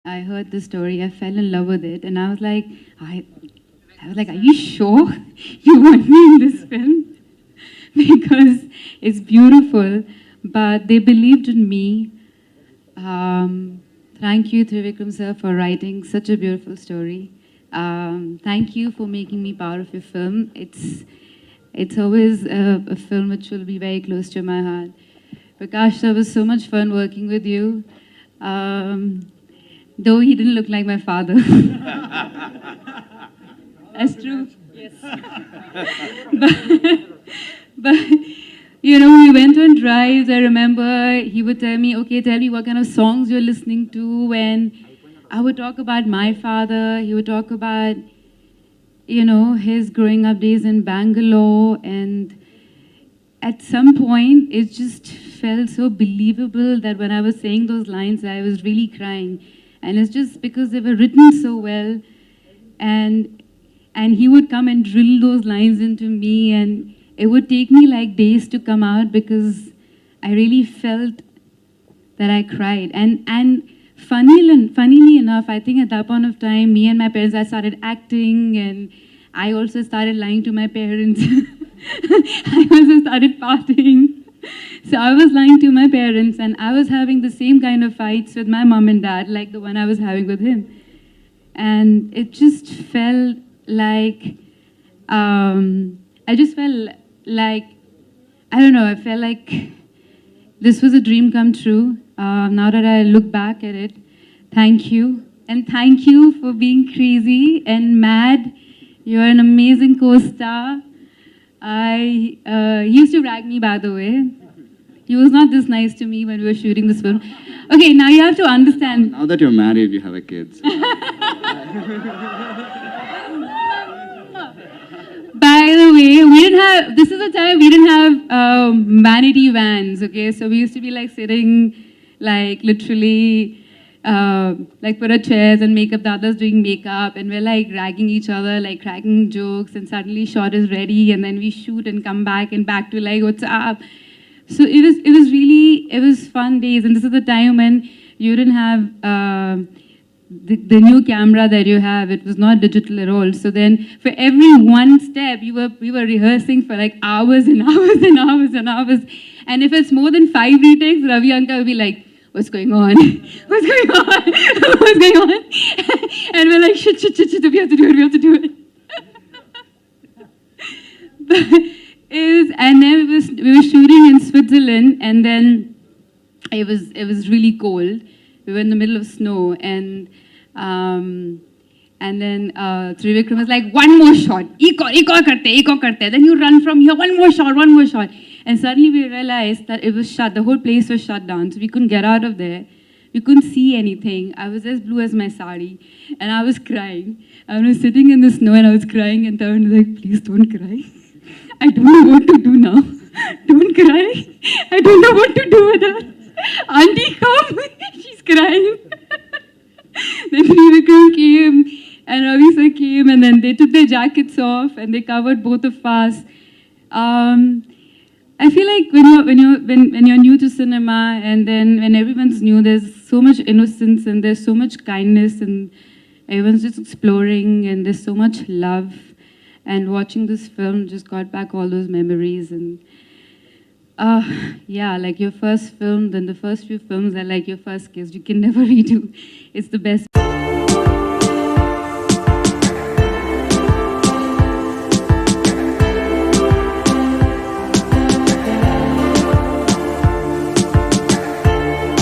I heard the story, I fell in love with it, and I was like, are you sure you want me in this film? Because it's beautiful, but they believed in me. Thank you, Trivikram sir, for writing such a beautiful story. Thank you for making me part of your film. It's always a film which will be very close to my heart. Prakash sir, was so much fun working with you. Though he didn't look like my father. That's true. Yes. but, but, we went on drives. I remember he would tell me, okay, tell me what kind of songs you're listening to. And I would talk about my father. He would talk about, his growing up days in Bangalore. And at some point, it just felt so believable that when I was saying those lines, I was really crying. And it's just because they were written so well. And he would come and drill those lines into me, and it would take me like days to come out because I really felt that I cried. And funnily enough, I think at that point of time, me and my parents, I started acting, and I also started lying to my parents. I also started partying. So I was lying to my parents, and I was having the same kind of fights with my mom and dad, like the one I was having with him. And it just felt like, I just felt like, I don't know, I felt like this was a dream come true. Now that I look back at it, thank you. And thank you for being crazy and mad. You're an amazing co-star. He used to rag me, by the way. He was not this nice to me when we were shooting this film. Okay, now you have to understand. Now that you're married, you have a kid. So. By the way, this is the time we didn't have vanity vans, okay? So we used to be like sitting, like literally, like put our chairs and makeup, the others doing makeup, and we're like ragging each other, like cracking jokes, and suddenly shot is ready, and then we shoot and come back and back to like, what's up? So it was fun days, and this is the time when you didn't have the new camera that you have. It was not digital at all. So then for every one step, we were rehearsing for like hours and hours and hours and hours. And if it's more than 5 retakes, Ravi Anka will be like, what's going on? What's going on? What's going on? And we're like, shit, we have to do it. And then we were shooting in Switzerland, and then it was really cold. We were in the middle of snow, and then Trivikram was like, one more shot, ek aur karte. Then you run from here, one more shot. And suddenly we realized that it was shut, the whole place was shut down, so we couldn't get out of there. We couldn't see anything. I was as blue as my sari, and I was crying. I was sitting in the snow, and I was crying, and Tarun was like, please don't cry. I don't know what to do now. Don't cry. I don't know what to do with her. Auntie, come. She's crying. Then Trivikram came, and Ravi sir came, and then they took their jackets off, and they covered both of us. I feel like when you're new to cinema, and then when everyone's new, there's so much innocence, and there's so much kindness, and everyone's just exploring, and there's so much love. And watching this film just got back all those memories. And yeah, like your first film, then the first few films are like your first kiss. You can never redo. It's the best.